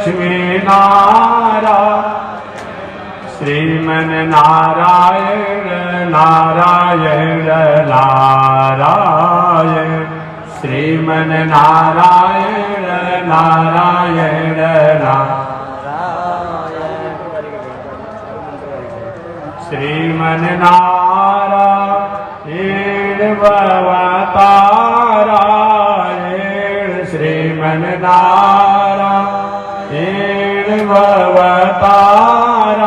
लक्ष्मी नारायण श्रीमन नारायण नारायण नारायण श्रीमन नारायण नारायण श्रीमन नारायण भवतारायण श्रीमन नारायण भवतारायण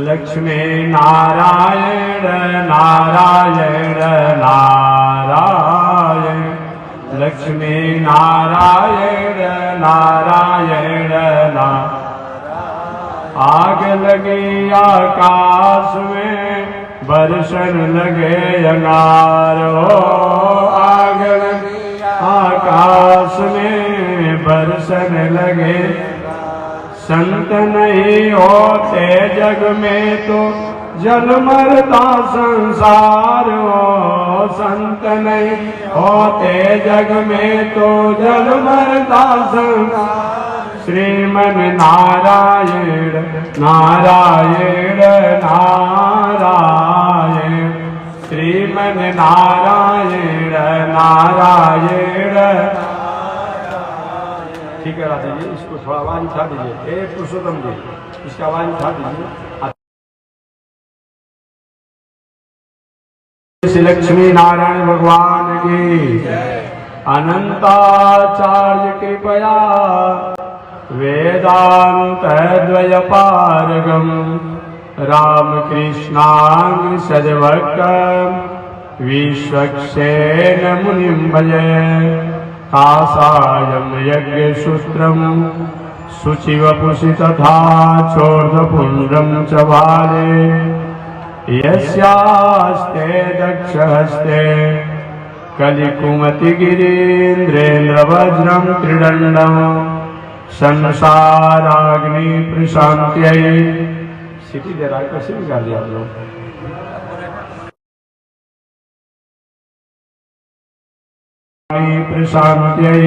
लक्ष्मी नारायण नारायण नारायण लक्ष्मी नारायण नारायण नारायण आग लगी आकाश में बरसन लगे अंगारो आग लगी आकाश में बरसन लगे संत नहीं होते जग में तो जल मरता संसार हो संत नहीं होते जग में तो जल मरता संसार श्रीमन नारायण नारायण नारायण श्रीमन नारायण नारायण ठीक है राधा जी इसको थोड़ा आवाज उठा दीजिए ए पुरुषोत्तम जी इसका आवाज उठा दीजिए श्री लक्ष्मी नारायण भगवान की अनंताचार्य कृपया वेदांत द्वय पारगम रामकृष्णांग सदवक्कम विश्वक्सेन मुनिं भजे कासायं यज्ञसूत्रं शुचिवपुषि तथा चोर्ध्वपुण्ड्रं च बाले यस्यास्ते दक्षहस्ते कलिकुमतिगिरीन्द्रेन्द्रवज्रं त्रिदण्डम् संसाराग्नि प्रशांत्यै सिटी दे रहा है कैसे निकाल दिया आप लोग प्रशांत्यै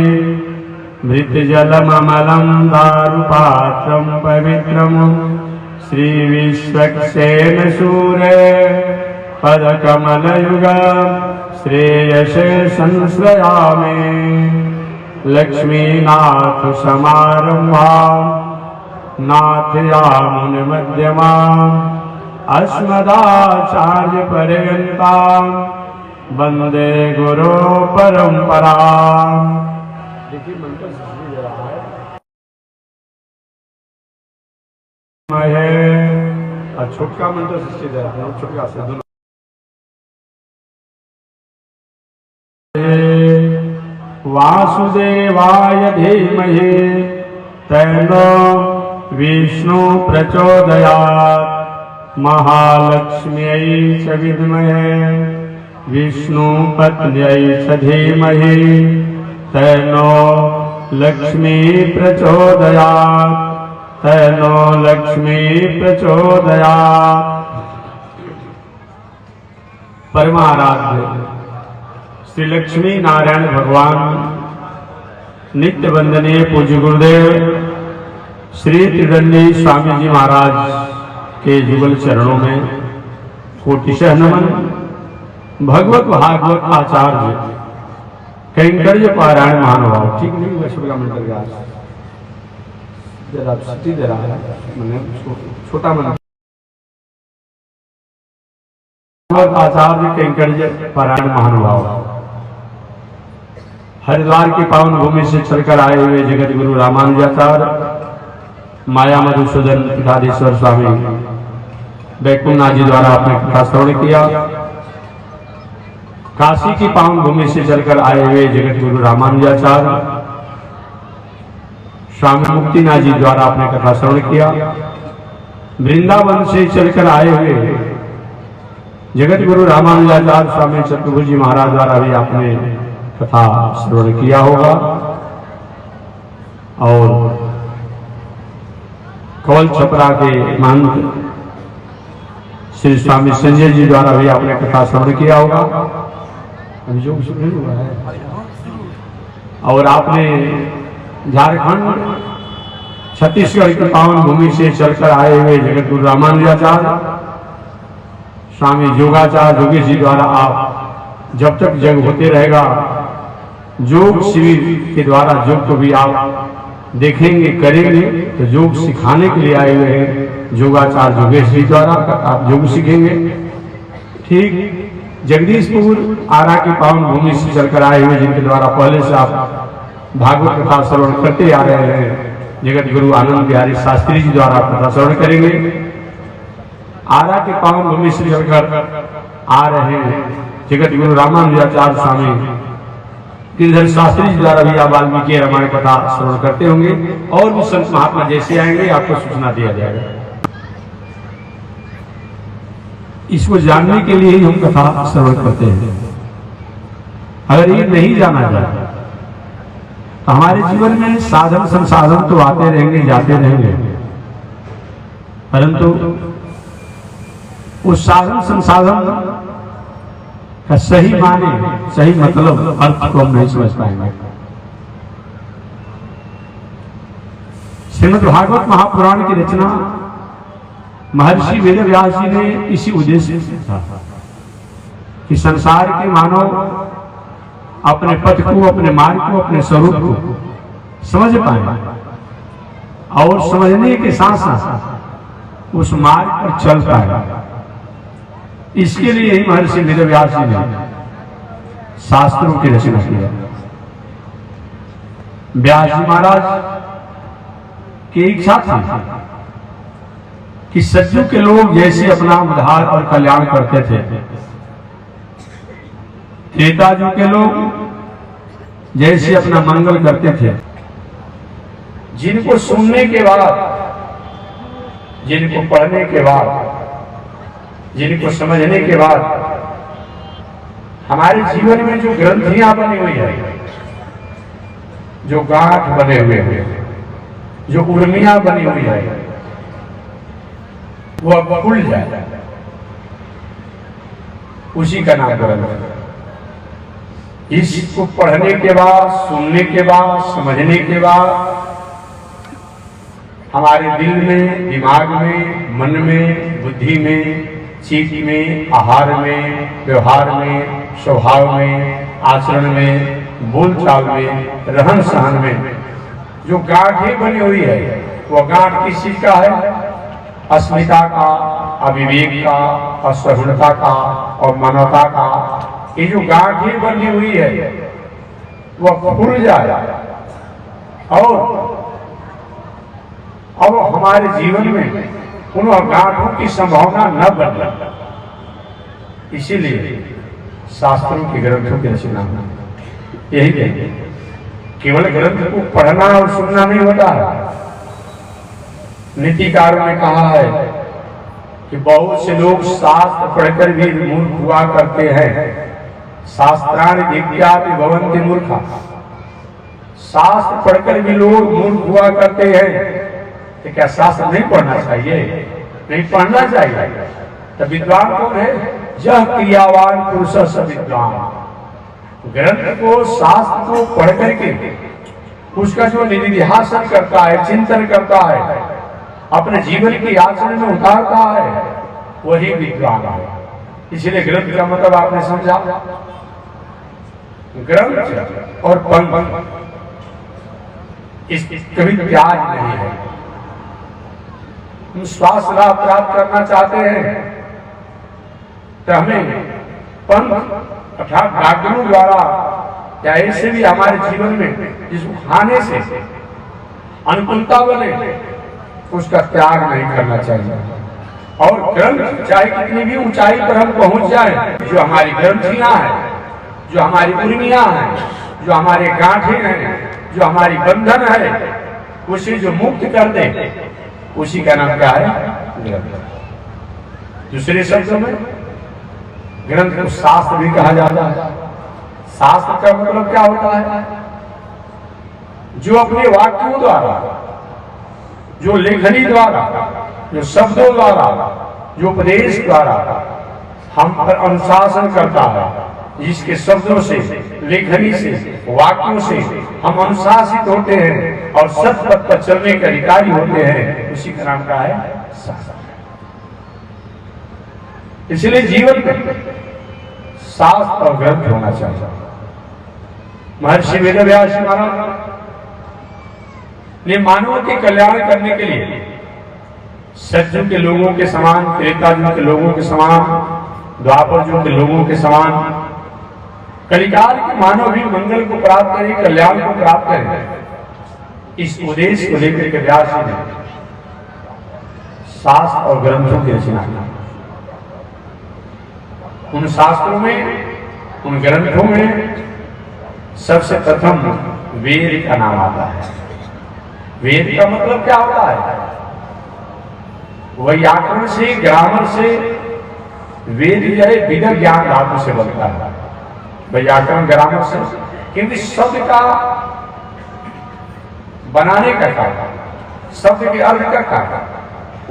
मृतजलममलं दारुपात्रं पवित्रं श्री विश्वक्सेन सूरे पदकमलयुगं श्रेयसे संश्रयामि लक्ष्मीनाथ समारंभां नाथयामुनिमध्यमाम् अस्मदाचार्यपर्यन्तां वन्दे गुरो परम्पराम् देखिए मंत्र सही दे रहा है और छोटका मंत्र सृष्टि दे रहा है छोटका से दोनों वासुदेवाय धीमहि तन्नो विष्णु प्रचोदयात् महालक्ष्म्यै च विद्महे विष्णुपत्न्यै च धीमहि तन्नो लक्ष्मी प्रचोदयात् तन्नो लक्ष्मी प्रचोदयात्। परमाराध्य श्री लक्ष्मी नारायण भगवान नित्य वंदनीय पूज्य गुरुदेव श्री त्रिदंडी स्वामी जी महाराज के जुगल चरणों में कोटिशः नमन। भगवत भागवत आचार्य कैंकर्य पारायण महानुभाव ठीक नहीं वैश्व का मंत्र का जरा छुट्टी दे रहा है मैंने छोटा मंत्र आचार्य कैंकर्य पारायण महानुभाव हरिद्वार की पावन भूमि से चलकर आए हुए जगत गुरु रामानुजाचार्य माया मधुसूदन पीठाधीश्वर स्वामी बैकुंठनाथ जी द्वारा अपने कथा श्रवण किया। काशी की पावन भूमि से चलकर आए हुए जगत गुरु रामानुजाचार्य स्वामी मुक्तिनाथ जी द्वारा अपने कथा श्रवण किया। वृंदावन से चलकर आए हुए जगत गुरु रामानुजाचार्य स्वामी चतुर्भुजी महाराज द्वारा भी आपने कथा श्रवण किया होगा। और कवल छपरा के महंत श्री स्वामी संजय जी द्वारा भी आपने कथा श्रवण किया होगा। अभियोग नहीं हुआ है। और आपने झारखंड छत्तीसगढ़ की पावन भूमि से चलकर आए हुए जगत गुरु रामानुजाचार्य स्वामी योगाचार्य योगेश जी द्वारा आप जब तक जग होते रहेगा योग शिविर के द्वारा योग को भी आप देखेंगे करेंगे। तो योग सिखाने के लिए आए हुए हैं योगाचार्य योगेश जी द्वारा आप योग सीखेंगे। ठीक जगदीशपुर आरा की पावन भूमि से चलकर आए हुए जिनके द्वारा पहले से आप भागवत कथा श्रवण करते आ रहे हैं जगत गुरु आनंद बिहारी शास्त्री जी द्वारा कथा श्रवण करेंगे। आरा के पावन भूमि से चलकर आ रहे हैं जगत गुरु रामानुजाचार्य स्वामी गिरिधर शास्त्री जी द्वारा भी आप वाल्मीकि रामायण कथा श्रवण करते होंगे। और भी संत महात्मा जैसे आएंगे आपको सूचना दिया जाएगा। इसको जानने के लिए ही हम कथा श्रवण करते हैं। अगर ये नहीं जाना जाए तो हमारे जीवन में साधन संसाधन तो आते रहेंगे जाते रहेंगे, परंतु उस साधन संसाधन का सही माने सही मतलब अर्थ को हम नहीं समझ पाएंगे। श्रीमद् भागवत महापुराण की रचना महर्षि वेदव्यास जी ने इसी उद्देश्य से था कि संसार के मानव अपने पथ को, अपने मार्ग को, अपने स्वरूप को समझ पाए और समझने के साथ साथ उस मार्ग पर चल पाए। इसके लिए ही महर्षि वेदव्यास जी ने शास्त्रों की रचना की है। व्यास जी महाराज की इच्छा थी कि सज्जू के लोग जैसे अपना उद्धार और कल्याण करते थे, त्रेता जी के लोग जैसे अपना मंगल करते थे, जिनको सुनने के बाद, जिनको पढ़ने के बाद, जिनको समझने के बाद हमारे जीवन में जो ग्रंथियां बनी हुई है, जो गांठ बने हुए हैं, जो उर्मियां बनी हुई है, वो अब खुल जाए, उसी का नाम ग्रंथ है। इसको पढ़ने के बाद, सुनने के बाद, समझने के बाद हमारे दिल में, दिमाग में, मन में, बुद्धि में, चित्त में, आहार में, व्यवहार में, स्वभाव में, आचरण में, बोलचाल में, रहन सहन में जो गांठें बनी हुई है, वो गांठ किस चीज का है? अस्मिता का, अविवेक का, असहुलता का और मानवता का। ये जो गांठें बनी हुई है वह खुल जाए और अब हमारे जीवन में उन गांठों की संभावना न बदले। इसीलिए शास्त्रों के ग्रंथों की रचना यही कहेंगे। केवल ग्रंथ को पढ़ना और सुनना नहीं होता है। नीतिकारों ने कहा है कि बहुत से लोग शास्त्र पढ़कर भी मूर्ख हुआ करते हैं। शास्त्राणि विद्यापि भवन्ति मूर्खा। शास्त्र पढ़कर भी लोग मूर्ख हुआ करते हैं। तो क्या शास्त्र नहीं पढ़ना चाहिए? नहीं पढ़ना चाहिए। तो विद्वान कौन है? यह क्रियावान पुरुष स विद्वान। ग्रंथ को, शास्त्र को पढ़ करके उसका जो निधिध्यासन करता है, चिंतन करता है, अपने जीवन की आचरण में उतारता है, वही विद्वान है। इसलिए ग्रंथ का मतलब आपने समझा। ग्रंथ और पंथ इस कभी त्याग नहीं है। हम स्वास्थ्य लाभ प्राप्त करना चाहते हैं तो हमें पंथ अर्थात डॉक्टरों द्वारा या ऐसे भी हमारे जीवन में जिसको खाने से अनुकूलता बने उसका त्याग नहीं करना चाहिए। और ग्रंथ चाहे कितनी भी ऊंचाई पर हम पहुंच जाए, जो हमारी ग्रंथियां हैं, जो हमारी उर्मियां हैं, जो हमारे गांठे हैं, जो हमारी बंधन है, उसे जो मुक्त कर दे उसी का नाम क्या है? ग्रंथ। दूसरे शब्दों में ग्रंथ को शास्त्र भी कहा जाता है। शास्त्र का मतलब क्या होता है? जो अपने वाक्यों द्वारा, जो लेखनी द्वारा, जो शब्दों द्वारा, जो उपदेश द्वारा हम पर अनुशासन करता है, जिसके शब्दों से, लेखनी से, वाक्यों से हम अनुशासित होते हैं, और सत्य पथ पर चलने के अधिकारी होते हैं, उसी का नाम क्या है? शास्त्र। इसलिए जीवन में शास्त्र और ग्रंथ होना चाहिए। महर्षि वेदव्यास महाराज ने मानव के कल्याण करने के लिए सतयुग के लोगों के समान, त्रेता युग के लोगों के समान, द्वापर युग के लोगों के समान कलिकाल के मानव भी मंगल को प्राप्त करे, कल्याण को प्राप्त करे, इस उद्देश्य को लेकर के व्यास जी ने शास्त्र और ग्रंथों की रचना की। उन शास्त्रों में, उन ग्रंथों में सबसे प्रथम वेद का नाम आता है। वेद का मतलब क्या होता है? व्याकरण से, ग्रामर से वेद जो है विद ज्ञान धातु से बनता है। व्याकरण ग्रामर से, क्योंकि शब्द का बनाने का कार्य, शब्द के अर्थ का कार्य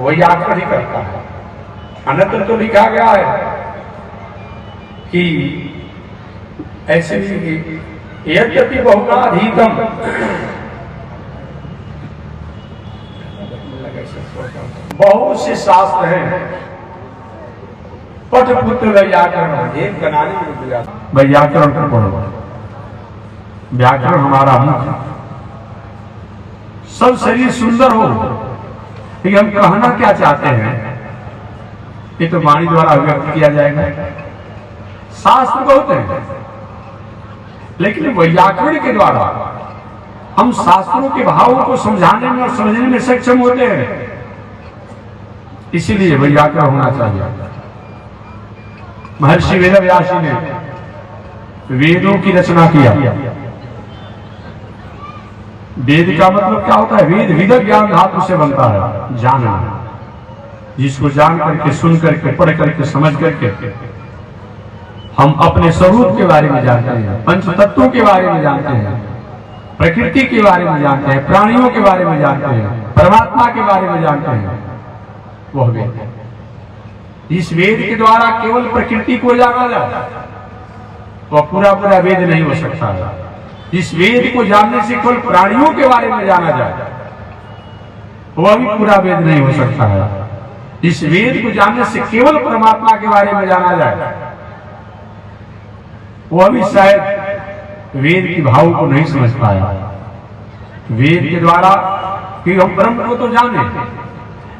व्याकरण ही करता है। अन्यत्र तो लिखा गया है कि ऐसे यद्यपि बहुनाधीतम, बहुत से शास्त्र हैं, पठपुत्र व्याकरण, एक बनाने में व्याकरण का पढ़ो। व्याकरण हमारा मुख्य, सब शरीर सुंदर हो, लेकिन हम कहना क्या चाहते हैं ये तो वाणी द्वारा व्यक्त किया जाएगा। शास्त्र बहुत है, लेकिन व्याकरण के द्वारा हम शास्त्रों के भावों को समझाने में और समझने में सक्षम होते हैं। इसीलिए व्याकरण होना चाहिए। महर्षि वेदव्यास जी ने वेदों की रचना किया। वेद का मतलब क्या होता है? वेद विद ज्ञान धातु से बनता है, जानना। जिसको जान करके, सुन करके, पढ़ करके, समझ करके हम अपने स्वरूप के बारे में जानते हैं, पंच तत्वों के बारे में जानते हैं, प्रकृति के बारे में जानते हैं, प्राणियों के बारे में जानते हैं, परमात्मा के बारे में जानते हैं, वह वेद है। इस वेद के द्वारा केवल प्रकृति को जाना जाए वह पूरा पूरा वेद नहीं हो सकता है। इस वेद को जानने से केवल प्राणियों के बारे में जाना जाए वह भी पूरा वेद नहीं हो सकता है। इस वेद को जानने से केवल परमात्मा के बारे में जाना जाए वह भी शायद वेद की भाव को नहीं समझ पाया। वेद के द्वारा कि हम ब्रह्म को तो जाने,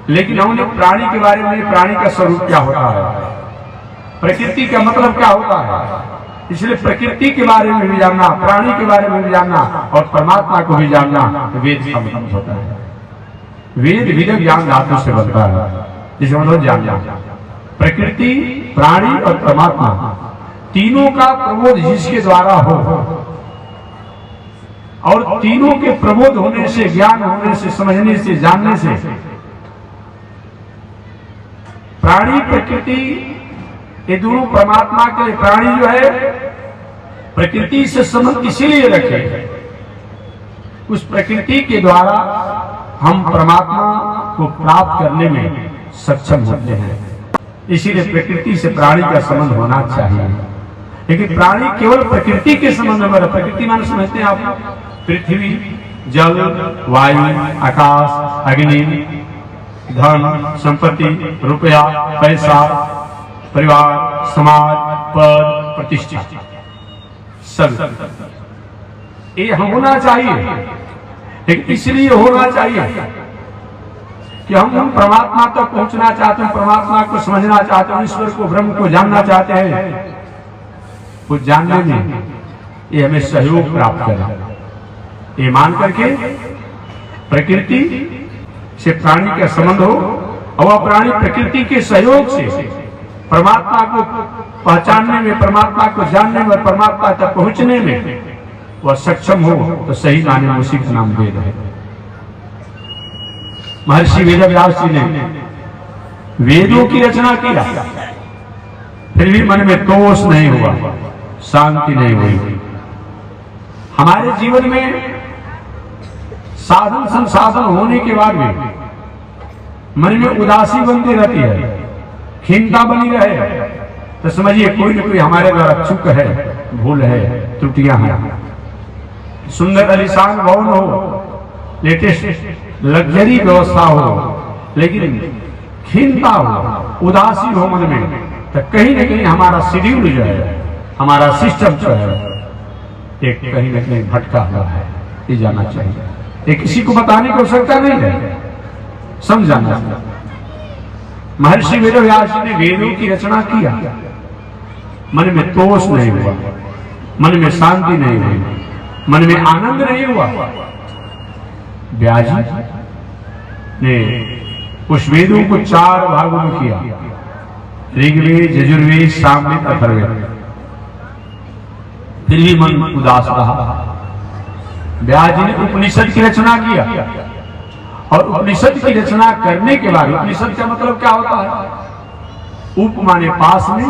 लेकिन हमने प्राणी के बारे में, प्राणी का स्वरूप क्या होता है, प्रकृति का मतलब क्या होता है, इसलिए प्रकृति के बारे में भी जानना, प्राणी के बारे में भी जानना और परमात्मा को भी जानना वेद का मतलब होता है। वेद विद ज्ञान धातु से बनता है, जिसे मतलब जानना। प्रकृति, प्राणी और परमात्मा तीनों का प्रबोध जिसके द्वारा हो, और तीनों के प्रबोध होने से, ज्ञान होने से, समझने से, जानने से प्राणी, प्रकृति, ये दोनों परमात्मा के, प्राणी जो है प्रकृति से संबंध इसीलिए रखे, उस प्रकृति के द्वारा हम परमात्मा को प्राप्त करने में सक्षम होते हैं। इसीलिए प्रकृति से प्राणी का संबंध होना चाहिए। लेकिन प्राणी केवल प्रकृति के संबंध में, प्रकृति मान समझते हैं आप, पृथ्वी, जल, वायु, आकाश, अग्नि, धन, संपत्ति, रुपया, पैसा, परिवार, समाज, पद, प्रतिष्ठा, सब ये होना चाहिए। लेकिन इसलिए होना चाहिए कि हम परमात्मा तक पहुंचना चाहते हैं, परमात्मा को समझना चाहते हैं, ईश्वर को, ब्रह्म को जानना चाहते हैं। वो जानने में ये हमें सहयोग प्राप्त करना, ये मान करके प्रकृति से प्राणी का संबंध हो और वह प्राणी प्रकृति के सहयोग से परमात्मा को पहचानने में, परमात्मा को जानने में, परमात्मा तक पहुंचने में वह सक्षम हो, तो सही माने में उसी का नाम वेद है। महर्षि वेदव्यास जी ने वेदों की रचना किया, फिर भी मन में दोष नहीं हुआ, शांति नहीं हुई। हमारे जीवन में साधन संसाधन होने के बाद भी मन में उदासी बनती रहती है, खीनता बनी रहे, तो समझिए कोई न कोई हमारे द्वारा चूक है, भूल है, त्रुटियां हैं। सुंदर आलीशान भवन हो, लेटेस्ट लग्जरी व्यवस्था हो, लेकिन खिन्नता हो, उदासी हो मन में, तो कहीं ना कहीं हमारा शेड्यूल जो है, हमारा सिस्टम जो है, एक कहीं ना कहीं भटका हुआ है। ये जाना चाहिए, ये किसी को बताने की आवश्यकता नहीं है, समझाना चाहिए। महर्षि वेदव्यास जी ने वेदों की रचना किया, मन में तोष नहीं हुआ, मन में शांति नहीं हुई, मन में आनंद नहीं हुआ। व्यास जी ने उस वेदों को 4 भागों में किया, ऋग्वेद, यजुर्वेद, सामवेद, अथर्ववेद। फिर भी मन उदास रहा। व्यास जी ने उपनिषद की रचना किया, और उपनिषद की रचना करने के बाद, उपनिषद का मतलब क्या होता है? उप माने पास में,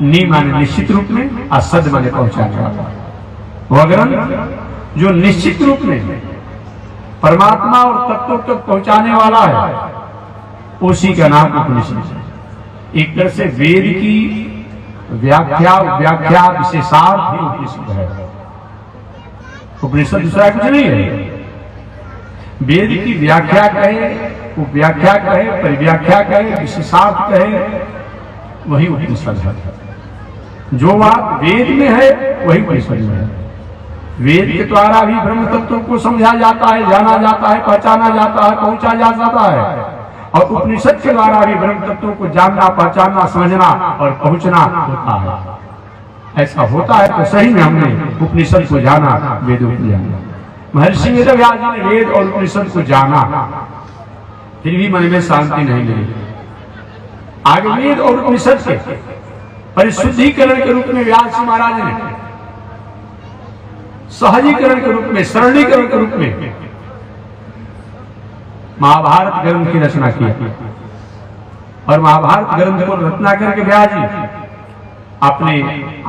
नी माने निश्चित रूप में, और सद माने पहुंचाने वाला। वह ग्रंथ जो निश्चित रूप में परमात्मा और तत्वों तक पहुंचाने वाला है, उसी का नाम उपनिषद है। एक तरह से वेद की व्याख्या विशेषार्थ ही उपनिषद है। उपनिषद दूसरा कुछ नहीं है। वेद की व्याख्या कहे, उपव्याख्या कहे, परिव्याख्या कहे, विशेषार्थ कहे, वही उपनिषद है। जो बात वेद में है वही उपनिषद में है। वेद के द्वारा भी ब्रह्म तत्व को समझा जाता है, जाना जाता है, पहचाना जाता है, पहुंचा जा सकता है, और उपनिषद के द्वारा भी ब्रह्म तत्वों को जानना, पहचानना, समझना और पहुंचना होता है। ऐसा होता है तो सही में हमने उपनिषद को जाना, वेदों को जाना। महर्षि वेदव्यास जी ने वेद और उपनिषद को जाना, फिर भी मन में शांति नहीं मिली। आगे वेद और उपनिषद के परिशुद्धिकरण के रूप में व्यास जी महाराज ने, सहजीकरण के रूप में, सरलीकरण के रूप में महाभारत ग्रंथ की रचना की। और महाभारत ग्रंथ को रचना करके व्यास जी अपने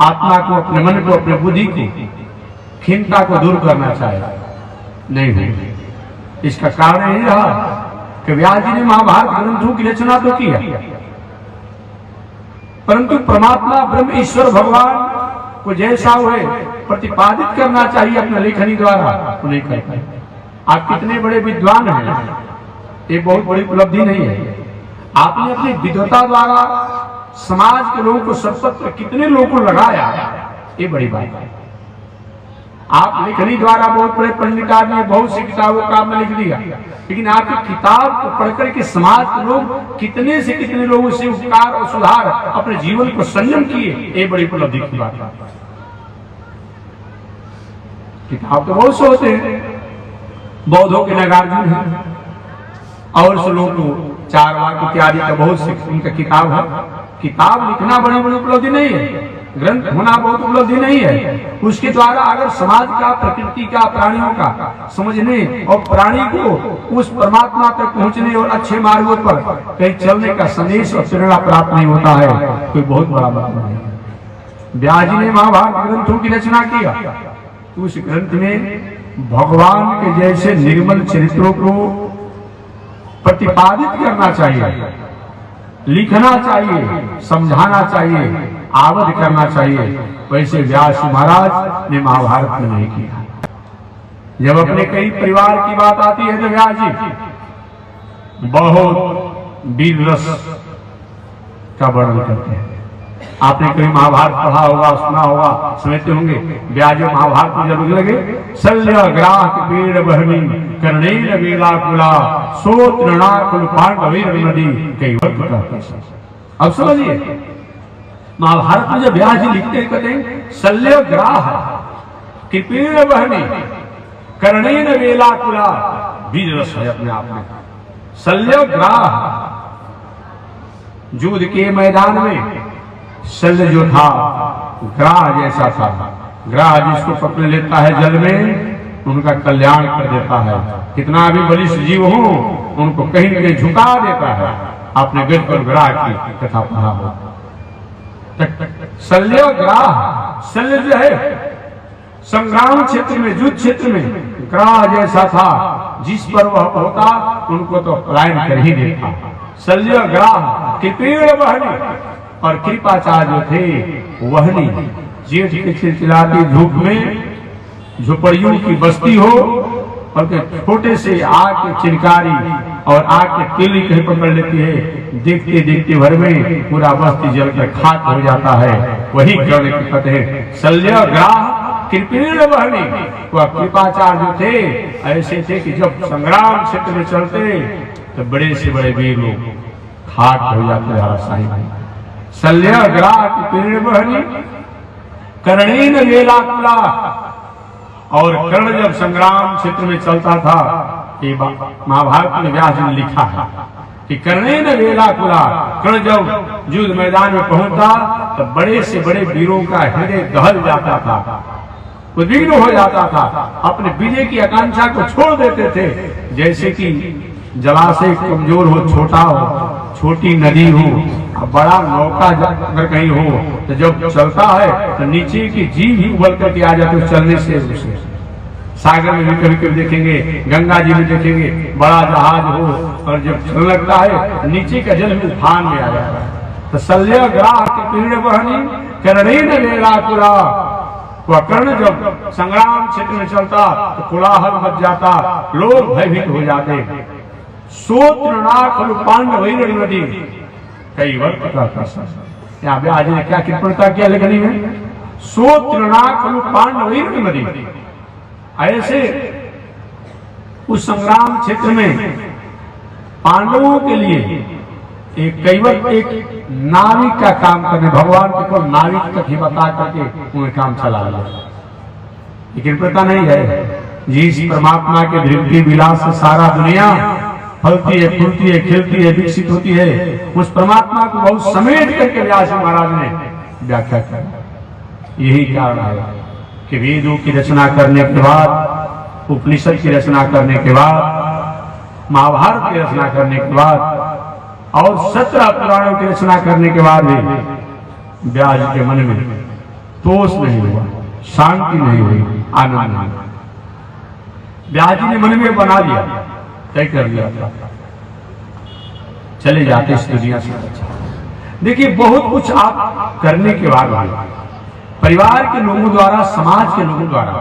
आत्मा को, अपने मन को, अपने बुद्धि को, खिन्नता को दूर करना चाहे, नहीं हुई। इसका कारण यही रहा कि व्यास जी ने महाभारत ग्रंथों की रचना तो किया, परंतु परमात्मा ब्रह्म ईश्वर भगवान को जैसा हुए प्रतिपादित करना चाहिए अपने लेखनी द्वारा, तो नहीं कर पाए। आप कितने बड़े विद्वान हैं, ये बहुत बड़ी उपलब्धि नहीं है। आपने अपनी विद्वता द्वारा समाज के लोगों को सर्वत्र कितने लोगों को लगाया, ये बड़ी बात है। आप लेखनी द्वारा बहुत बड़े पंडित आदमी, बहुत सी किताबों का आपने लिख दिया, लेकिन आपकी किताब को पढ़कर के समाज के लोग कितने से कितने लोगों से उपकार और सुधार, अपने जीवन को संयम किए, ये बड़ी उपलब्धि की बात है। किताब तो बहुत से होते हैं, बौद्धों के नागार्जुन है, और से लोग 4 वाक्य इत्यादि का बहुत से उनका किताब है। किताब लिखना बड़ी बड़ी उपलब्धि नहीं है, ग्रंथ होना बहुत उपलब्धि नहीं है। उसके द्वारा अगर समाज का, प्रकृति का, प्राणियों का समझने और प्राणी को उस परमात्मा तक पहुंचने और अच्छे मार्गों पर कहीं चलने का संदेश और प्रेरणा प्राप्त नहीं होता है, कोई बहुत बड़ा मतलब है। व्यास जी ने महाभारत ग्रंथों की रचना किया, उस ग्रंथ में भगवान के जैसे निर्मल चरित्रों को प्रतिपादित करना चाहिए, लिखना चाहिए, समझाना चाहिए, आवध करना चाहिए। वैसे व्यास महाराज ने महाभारत में नहीं किया। जब अपने कई परिवार की बात आती है तो व्यास जी बहुत वीर रस का वर्णन करते हैं। आपने कहीं महाभारत पढ़ा होगा, सुना होगा, समझते होंगे। व्यास महाभारत में जब लगे, शल्य ग्राह पेड़ बहनी कर्णेन वेलाकुला सो तृणाकुल पांडवीर नदी कई वर्ष। अब समझिए, महाभारत में जब व्यास जी लिखते हैं, कहते हैं शल्य ग्राह कि पेड़ बहनी कर्णेन वेलाकुला, वीर रस है अपने आप में। शल्य ग्राह, युद्ध के मैदान में शल्य जो था ग्राह जैसा था। ग्राह जिसको पकड़ लेता है जल में, उनका कल्याण कर देता है। कितना भी बलिष्ठ जीव हो, उनको कहीं न कहीं झुका देता है। आपने बिल्कुल ग्राह की कथा पढ़ा हो। शल्य ग्राह, शल्य जो है संग्राम क्षेत्र में, युद्ध क्षेत्र में ग्राह जैसा था, जिस पर वह होता उनको तो पलायन कर ही देता। शल्य ग्राह कि पेड़ बहनी, और कृपाचार्य जो थे वहनी, जेठ के चिलचिलाती धूप में झोपड़ियों की बस्ती हो बल्कि छोटे से आग की चिनकारी और आग की तीली कहीं पकड़ लेती है, देखते देखते भर में पूरा बस्ती जलकर खाक हो जाता है। वही कर्ण की कहते हैं शल्यग्राह कृपेण बहनी। वह कृपाचार्य जो थे ऐसे थे कि जब संग्राम क्षेत्र में चलते तो बड़े से बड़े वीर लोग खाक हो जाते हैं। शल्यग्राह कृपेण बहनी कर्णेन वेलाकुला। और कर्ण जब संग्राम क्षेत्र में चलता था, महाभारत में व्यास ने लिखा है कि कर्णेन वेलाकुला, कर्ण जब युद्ध मैदान में पहुंचा तो बड़े से बड़े वीरों का हृदय दहल जाता था, उद्विग्न हो जाता था, अपने विजय की आकांक्षा को छोड़ देते थे। जैसे कि जलाशय कमजोर हो, छोटा हो, छोटी नदी हो, बड़ा नौका अगर कहीं हो तो जब चलता है तो नीचे की जीव ही उबल करके आ जाते हैं चलने से। उसे सागर में भी कभी कभी देखेंगे, गंगा जी में देखेंगे, बड़ा जहाज हो और जब चलने लगता है तो नीचे का जल भी उफान में आ जाता है। तो शल्यग्राह कृपेण बहनी कर्णेन वेलाकुला। वह कर्ण जब संग्राम क्षेत्र में चलता तो कोलाहल मच जाता, लोग भयभीत हो जाते। सोत्रनाखलु पांडवैर नदी कई वर्ष का यहाँ पे आज ने क्या कृपणता किया लेखनी में, सोत्रनाखलु पांडवैर नदी। ऐसे उस संग्राम क्षेत्र में पांडवों के लिए एक कैवट एक नाविक का काम करने, भगवान के को नाविक तक ही बता करके उन्हें काम चला लिया। ये कृपणता नहीं है। जिस परमात्मा के धृति विलास से सारा दुनिया फलती है, फूलती है, खिलती है, विकसित होती है, उस परमात्मा को बहुत समेट करके व्यास महाराज ने व्याख्या की। यही कारण है कि वेदों की रचना करने के बाद, उपनिषद की रचना करने के बाद, महाभारत की रचना करने के बाद और 17 पुराणों की रचना करने के बाद भी व्यास के मन में तोष नहीं हुआ, शांति नहीं हुई, आनंद नहीं। व्यास जी ने मन में बना लिया, तय कर लिया था चले जाते इस दुनिया से। देखिए बहुत कुछ आप करने के बाद परिवार के लोगों द्वारा, समाज के लोगों द्वारा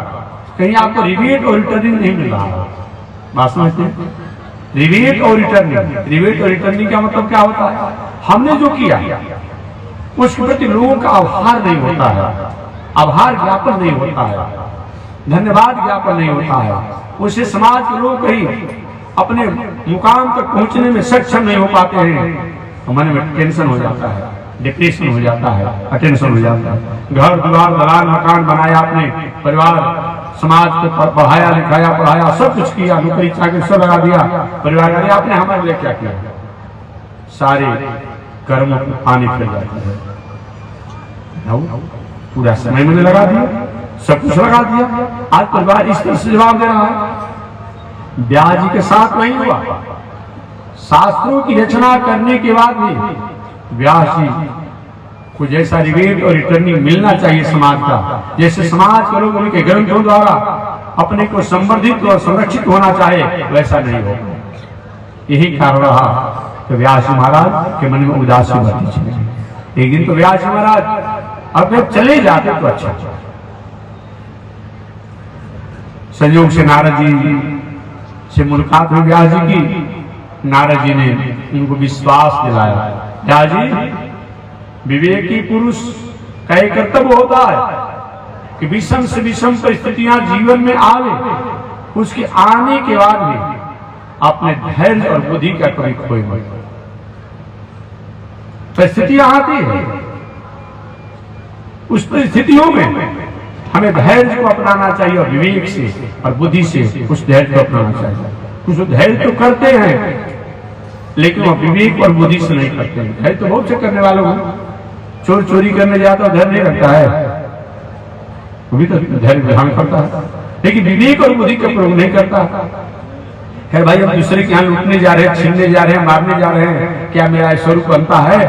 कहीं आपको रिवेट और रिटर्निंग नहीं मिल रहा। बात समझते हैं? रिवेट और रिटर्निंग, रिवेट और रिटर्निंग का मतलब क्या होता है? हमने जो किया उसके प्रति लोगों का आभार नहीं होता है, आभार ज्ञापन नहीं होता है, धन्यवाद ज्ञापन नहीं होता है। उससे समाज के लोग कहीं अपने मुकाम तक पहुंचने में सक्षम नहीं हो पाते हैं। मन में टेंशन हो जाता है, डिप्रेशन हो जाता है, अटेंशन हो जाता है। घर द्वार दलाल मकान बनाया आपने, परिवार समाज को पढ़ाया लिखाया पढ़ाया, सब कुछ किया, नौकरी चाकरी सब लगा दिया, परिवार अरे आपने हमारे लिए क्या किया? सारे कर्मों को पानी फिर जाता है। पूरा समय मैंने लगा दिया, सब कुछ लगा दिया, आज परिवार इस तरह से जवाब दे रहा है। व्यास जी के साथ नहीं हुआ। शास्त्रों की रचना करने के बाद भी व्यास जी को जैसा रिवेट और रिटर्निंग मिलना चाहिए समाज का, जैसे समाज के लोग उनके ग्रंथों द्वारा अपने को संवर्धित और संरक्षित होना चाहे, वैसा नहीं हो। यही कारण रहा कि व्यास महाराज के मन में उदासी बढ़ती चली। एक दिन तो व्यास महाराज अब जब चले जाते तो अच्छा, संयोग से नारद जी से मुलाकात हुई व्यास जी की। नारद जी ने उनको विश्वास दिलाया, व्यास जी विवेकी पुरुष का एक कर्तव्य होता है कि विषम से विषम परिस्थितियां जीवन में आवे, उसके आने के बाद भी अपने धैर्य और बुद्धि का कभी खोए मत। परिस्थितियां आती है, उस परिस्थितियों में हमें धैर्य को अपनाना चाहिए और विवेक से और बुद्धि से उस धैर्य को अपनाना चाहिए। कुछ धैर्य तो करते हैं लेकिन वह विवेक और बुद्धि से नहीं करते हैं। धैर्य तो बहुत से करने वालों को, चोर चोरी करने जाता धैर्य नहीं रखता है, वो भी तो धैर्य विधान करता है, लेकिन विवेक और बुद्धि का प्रयोग नहीं करता है। भाई हम दूसरे के यहाँ लूटने जा रहे हैं, छीनने जा रहे हैं, मारने जा रहे हैं, क्या मेरा स्वरूप बनता है?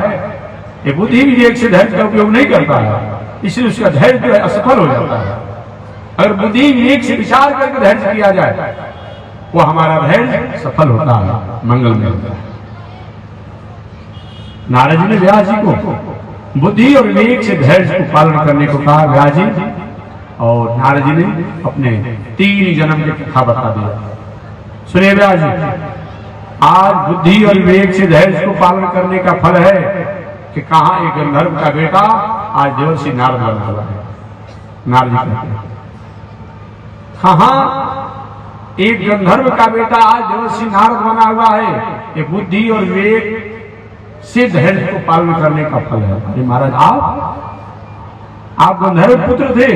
ये बुद्धि विवेक से धैर्य का उपयोग नहीं करता है, इसलिए उसका धैर्य जो है असफल हो जाता है। अगर बुद्धि विवेक से विचार करके धैर्य किया जाए वो हमारा धैर्य सफल होता है, मंगल में होता है। नारद जी ने व्यास जी को बुद्धि और विवेक से धैर्य को पालन करने को कहा। व्यास जी और नारद जी ने अपने 3 जन्म की कथा बता दिया। सुनिए व्यास जी, आज बुद्धि और विवेक से धैर्य को पालन करने का फल है कि कहाँ एक गंधर्व का बेटा आज देवर्षि नारद बना हुआ है। नारद जी कहते हैं कहाँ एक गंधर्व का बेटा आज देवर्षि नारद बना हुआ है। ये बुद्धि और विवेक से धैर्य को पालन करने का फल है। अरे महाराज आप गंधर्व पुत्र थे?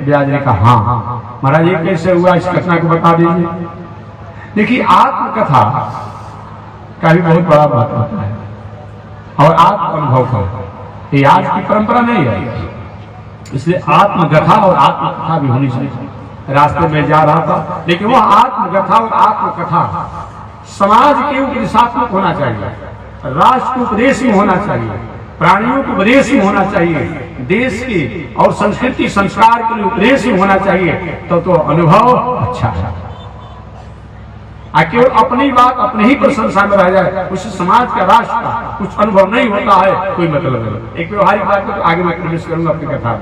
व्यास ने कहा हाँ। महाराज ये कैसे हुआ, इस घटना को बता दीजिए। देखिए आत्मकथा का भी बहुत बड़ा महत्व होता है और आत्म अनुभव का, ये आज की परंपरा नहीं है, इसलिए आत्मकथा और आत्मकथा भी होनी चाहिए। रास्ते में जा रहा था, लेकिन वह आत्मकथा और आत्मकथा समाज के उपदेशात्मक होना चाहिए, राष्ट्र को उपदेश में होना चाहिए, प्राणियों को उपदेश में होना चाहिए, देश की और संस्कृति संस्कार के लिए उपदेश में होना चाहिए। तो अनुभव अच्छा है। केवल अपनी बात अपने ही प्रशंसा में रह जाए, उस समाज का राष्ट्र का कुछ अनुभव नहीं होता है, कोई मतलब नहीं। एक व्यवहारिक बात तो आगे मैं प्रवेश करूंगा अपनी कथा में।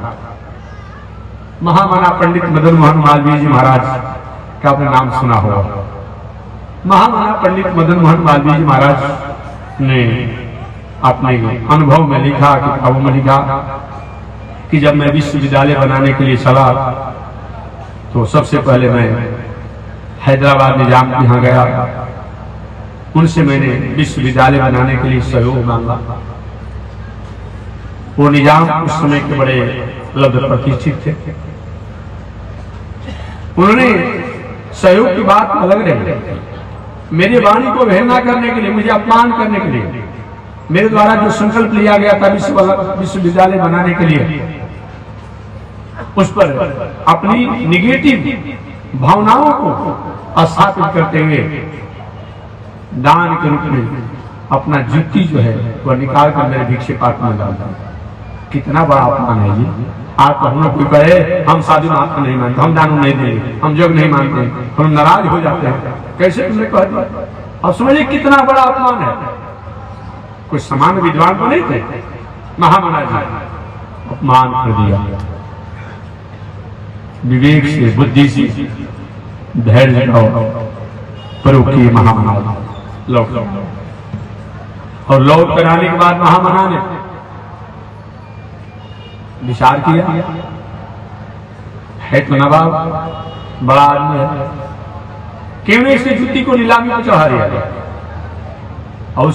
महामना पंडित मदन मोहन मालवीय जी महाराज का आपने नाम सुना होगा। महामना पंडित मदन मोहन मालवीय जी महाराज ने अपने अनुभव में लिखा, किताबों में लिखा कि जब मैं विश्वविद्यालय बनाने के लिए चला तो सबसे पहले मैं हैदराबाद निजाम के यहाँ गया, उनसे मैंने विश्वविद्यालय बनाने के लिए सहयोग मांगा। वो निजाम उस समय के बड़े लब्ध प्रतिष्ठित थे, उन्होंने सहयोग की बात अलग रही, मेरी वाणी को वहना करने के लिए, मुझे अपमान करने के लिए, मेरे द्वारा जो संकल्प लिया गया था विश्वविद्यालय बनाने के लिए, उस पर अपनी निगेटिव भावनाओं को स्थापित करते हुए दान के रूप में अपना जुत्ती जो है वह निकाल कर मेरे भिक्षे पात्र में डालता। कितना बड़ा अपमान है जी। आप हम लोग कोई कहे हम साधु महात्मा नहीं मानते, हम दान नहीं देंगे, हम जग नहीं मानते, हम नाराज हो जाते हैं, कैसे तुमने कह दिया। अब समझिए कितना बड़ा अपमान है। कुछ समान विद्वान तो नहीं थे, महामना जी अपमान कर दिया। विवेक से, बुद्धि से, धैर्य परोक्षी महामना लौट और लौट कर आने के बाद महामना ने विचार किया, है तो नवाब बड़ा आदमी है, क्यों नहीं इसकी जुत्ती को नीलामी पर चढ़ा दिया गया और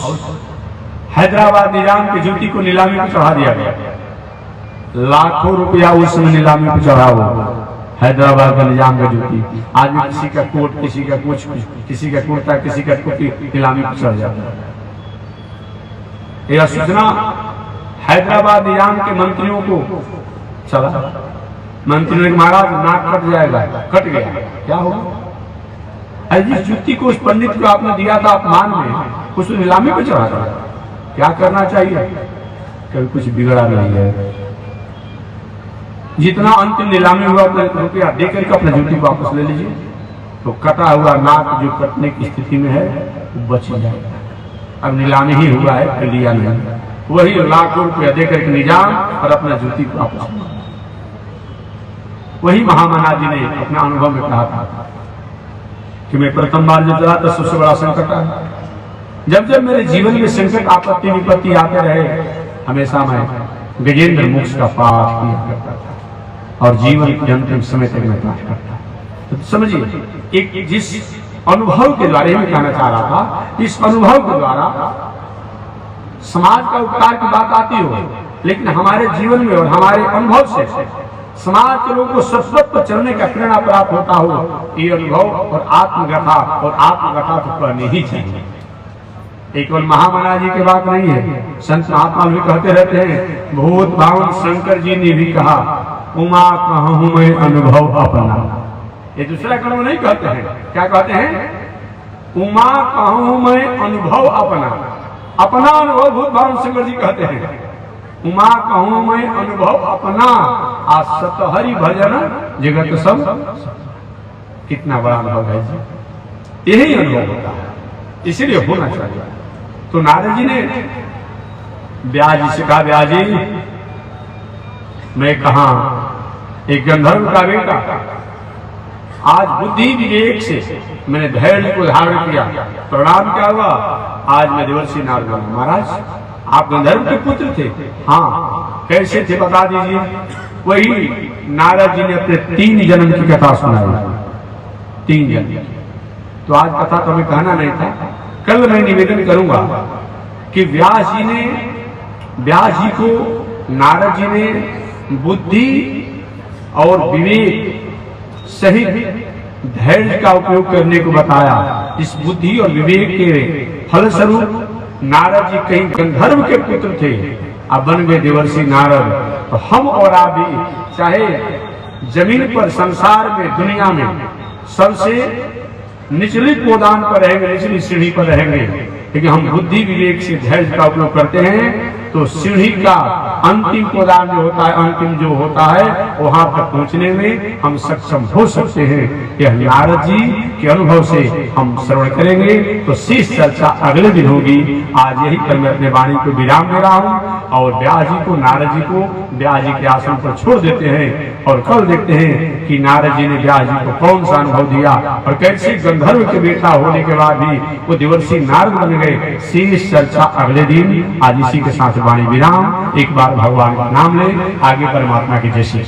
हैदराबाद निजाम की जुत्ती को नीलामी पर चढ़ा दिया गया। लाखों रुपया उस समय नीलामी पर चढ़ा हुआ हैदराबाद का निजाम का जुत्ती। आज भी किसी का कोट, किसी का कुछ, किसी का कुर्ता, किसी का टोपी नीलामी पर चढ़ जाता है। यह सूचना हैदराबाद निजाम के मंत्रियों को चला। मंत्री ने महाराज नाक कट जाएगा, कट गया, क्या होगा। जिस जुत्ती को उस पंडित को आपने दिया था अपमान में, उसको नीलामी पर चढ़ा था, क्या करना चाहिए। कभी कुछ बिगड़ा नहीं है। जितना अंतिम नीलामी हुआ अपने रुपया देकर के अपने जुत्ती को वापस ले लीजिए, तो कटा हुआ नाक जो कटने की स्थिति में है वो बच जाएगा। अब नीलामी ही हुआ है, फिर लिया नहीं, वही लाखों रुपया देकर के निजाम और अपना जुत्ती को वापस। वही महामना जी ने अपना अनुभव में कहा था कि मैं प्रथम बार जब चला तो सबसे बड़ा संकट है। जब जब मेरे जीवन में संकट आपत्ति विपत्ति आते रहे, हमेशा मैं गजेंद्र मोक्ष का पाठ किया करता था और जीवन के अंतिम समय तक मैं पाठ करता। तो समझिए, एक जिस अनुभव के द्वारा मैं कहना चाह रहा था, इस अनुभव के द्वारा समाज का उपकार की बात आती हो, लेकिन हमारे जीवन में और हमारे अनुभव से समाज के लोगों को सतपथ पर चलने का प्रेरणा प्राप्त होता हो, ये अनुभव और आत्मकथा तो करनी ही चाहिए। एक केवल महामना जी की बात नहीं है, संत महात्मा भी कहते रहते हैं। भूत भावन शंकर जी ने भी कहा, उमा कहूं मैं अनुभव अपना। ये दूसरा कर्म नहीं कहते हैं, क्या कहते हैं। उमा कहूं मैं अनुभव अपना, अपना अनुभव भूत भावन शंकर जी कहते हैं। उमा कहूं मैं अनुभव अपना, आ सतहरि भजन जगत सब। कितना बड़ा अनुभव है जी, यही अनुभव होता है, इसीलिए होना चाहिए। तो नारद जी ने व्यास जी से कहा, व्यास जी मैं कहा एक गंधर्व का बेटा आज बुद्धि विवेक से मैंने धैर्य को धारण किया, प्रणाम क्या हुआ, आज मैं देवर्षि नारद बना। महाराज आप गंधर्व के पुत्र थे? हाँ। कैसे थे बता दीजिए। वही नारद जी ने अपने 3 जन्म की कथा सुनाई, 3 जन्म। तो आज कथा तो हमें कहना नहीं था, कल मैं निवेदन करूंगा कि व्यास जी को नारद जी ने बुद्धि और विवेक सहित धैर्य का उपयोग करने को बताया। इस बुद्धि और विवेक के फलस्वरूप नारद जी कहीं गंधर्व के पुत्र थे, अब बन गए देवर्षि नारद। तो हम और आप भी चाहे जमीन पर, संसार में, दुनिया में सबसे निचली गोदान पर रहेंगे, निचली सीढ़ी पर रहेंगे, लेकिन हम बुद्धि विवेक से धैर्य का उपयोग करते हैं तो सीढ़ी का अंतिम गोदान जो होता है, अंतिम जो होता है, वहां तक पहुंचने में हम सक्षम हो सकते हैं। यह नारद जी के अनुभव से हम श्रवण करेंगे तो शेष चर्चा अगले दिन होगी। आज यही कर मैं अपने वाणी को विराम दे रहा हूं और व्यास जी को, नारद जी को व्यास जी के आश्रम पर छोड़ देते हैं और कल देखते हैं कि नारद जी ने व्यास जी को कौन सा अनुभव दिया और कैसे गंधर्व के बेटा होने के बाद भी वो देवर्षि नारद बन गए। शेष चर्चा अगले दिन। आज इसी के साथ वाणी विराम। एक बार भगवान का नाम ले, आगे परमात्मा की जय श्री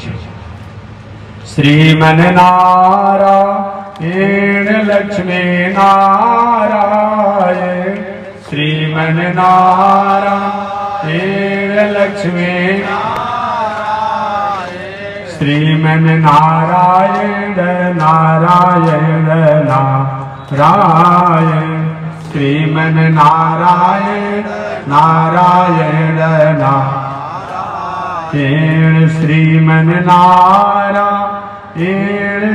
श्रीमन नारायण लक्ष्मी नारायण, श्रीमन नारायण लक्ष्मी नारायण, श्रीमन नारायण नारायण नारायण, श्रीमन नारायण नारायण नारायण, श्रीमन नारायण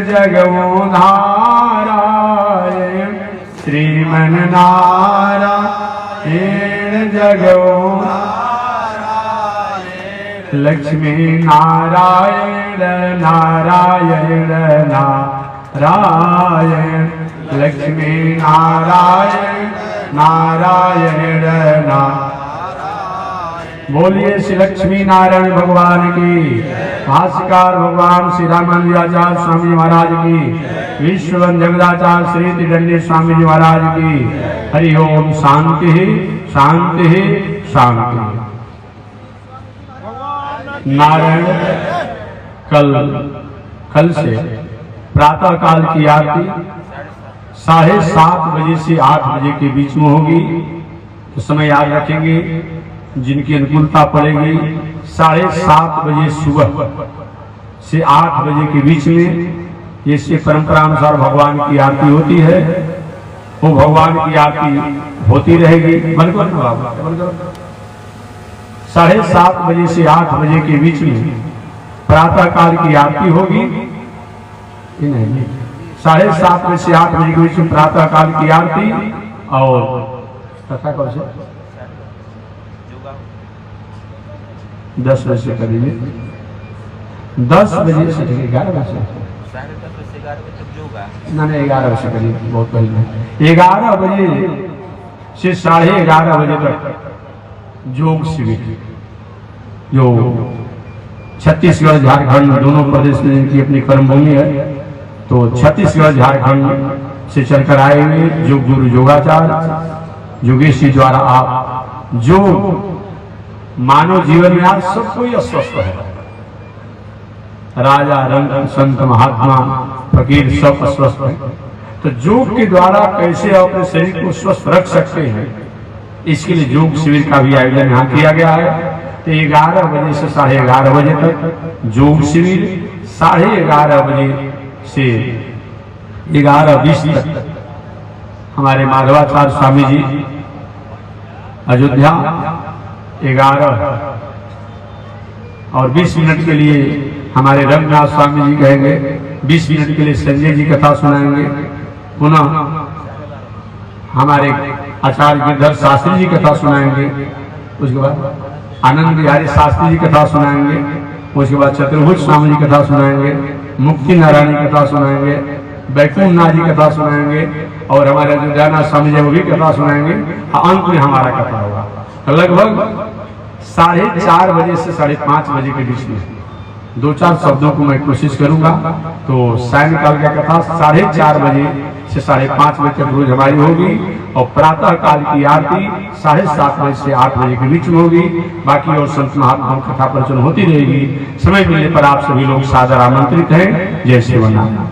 जगवोधारायण, श्रीमन नारायण जगवोधारायण, लक्ष्मी नारायण नारायण नारायण, लक्ष्मी नारायण नारायण नारायण। बोलिए श्री लक्ष्मी नारायण भगवान की। भाष्यकार भगवान श्री रामानुजाचार्य स्वामी जी महाराज की, विश्ववन जगदाचार्य श्री त्रिदंडी स्वामी जी महाराज की। हरि ओम। शांति शांति शांति। नारायण कल से प्रातः काल की आरती 7:30 बजे से 8 बजे के बीच में होगी। तो समय याद रखेंगे, जिनकी अनुकूलता पड़ेगी 7:30 बजे सुबह से 8 बजे के बीच में, जैसे परंपरा अनुसार भगवान की आरती होती है, वो भगवान की आरती होती रहेगी। 7:30 बजे से 8 बजे के बीच में प्रातः काल की आरती होगी। 7:30 बजे से 8 बजे के बीच में प्रातः काल की आरती और कथा कब से 10 बजे से करेंगे। 10 बजे से 11 बजे ना 11 बजे करिए, बहुत पहले 11 बजे से 11:30 बजे तक योग शिविर, जो छत्तीसगढ़ झारखंड दोनों प्रदेश में इनकी अपनी कर्मभूमि है, तो छत्तीसगढ़ झारखंड से चलकर आए हुए जो गुरु योगाचार्य योगेश जी द्वारा आप जो मानव जीवन में आज सब कोई अस्वस्थ है, राजा रंग संत महात्मा फकीर सब अस्वस्थ है, तो योग के द्वारा कैसे अपने शरीर को स्वस्थ रख सकते हैं, इसके लिए योग शिविर का भी आयोजन यहाँ किया गया है। तो 11 बजे से 11:30 बजे तक योग शिविर, 11:30 बजे से 11:20 तक हमारे माधवाचार्य स्वामी जी अयोध्या 11 और 20 मिनट के लिए हमारे रंगनाथ स्वामी जी कहेंगे, 20 मिनट के लिए संजय जी कथा सुनाएंगे। पुनः हमारे आचार्य गिरधर शास्त्री जी कथा सुनाएंगे। उसके बाद आनंद बिहारी शास्त्री जी कथा सुनाएंगे। उसके बाद चतुर्भुज स्वामी जी कथा सुनाएंगे, मुक्ति नारायणी कथा सुनाएंगे, बैकुंठ नाथ जी कथा सुनाएंगे और हमारे अयोध्यानाथ स्वामी जी वो भी कथा सुनाएंगे। अंत में हमारा कथा होगा लगभग 4:30 बजे से 5:30 बजे के बीच में। 2-4 शब्दों को मैं कोशिश करूंगा। तो सायंकाल की कथा 4:30 बजे से 5:30 बजे तक रोज हमारी होगी और प्रातः काल की आरती 7:30 बजे से 8 बजे के बीच में होगी। बाकी और संत महात्माओं कथा प्रवचन होती रहेगी। समय मिलने पर आप सभी लोग सादर आमंत्रित हैं। जय श्री वरना।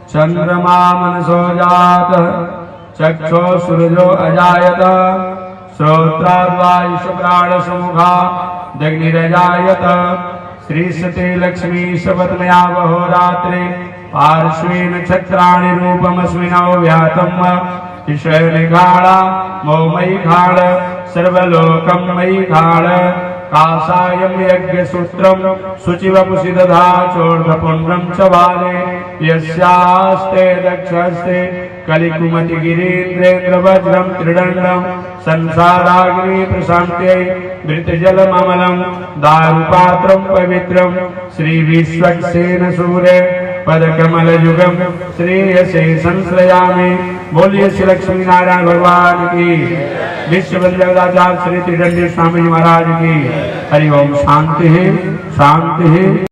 चंद्रमा मनसो जात चक्षो सूरजो अजायत श्रोत्राद्वायुषप्राण समुखा दग्निरजायत श्रीसते लक्ष्मी शपथमया वहो रात्रे पार्श्वेन छत्राणि रूपमस्मिनौ व्यातम् ईश्वरनिघाड़ा मौमयी घाड़ सर्वलोकं मयी घाड़ कासायं यज्ञसूत्रं शुचिवपुषि दधा चोर्ध्वपुण्ड्रं च बाले यस्यास्ते दक्षस्ते कलिकुमतिगिरीन्द्रेन्द्रवज्रं त्रिदण्डं संसाराग्नि प्रशान्त्यै मृतजलममलं दारुपात्रं पवित्रं श्रीविश्वक्सेन सूर्य पदकमलयुगं श्रेयसे संश्रयामि। बोलिए श्री लक्ष्मी नारायण भगवान की, विश्व जगदाचार्य श्री त्रिदंडी स्वामी महाराज की। हरि ओम। शांति है, शांति है।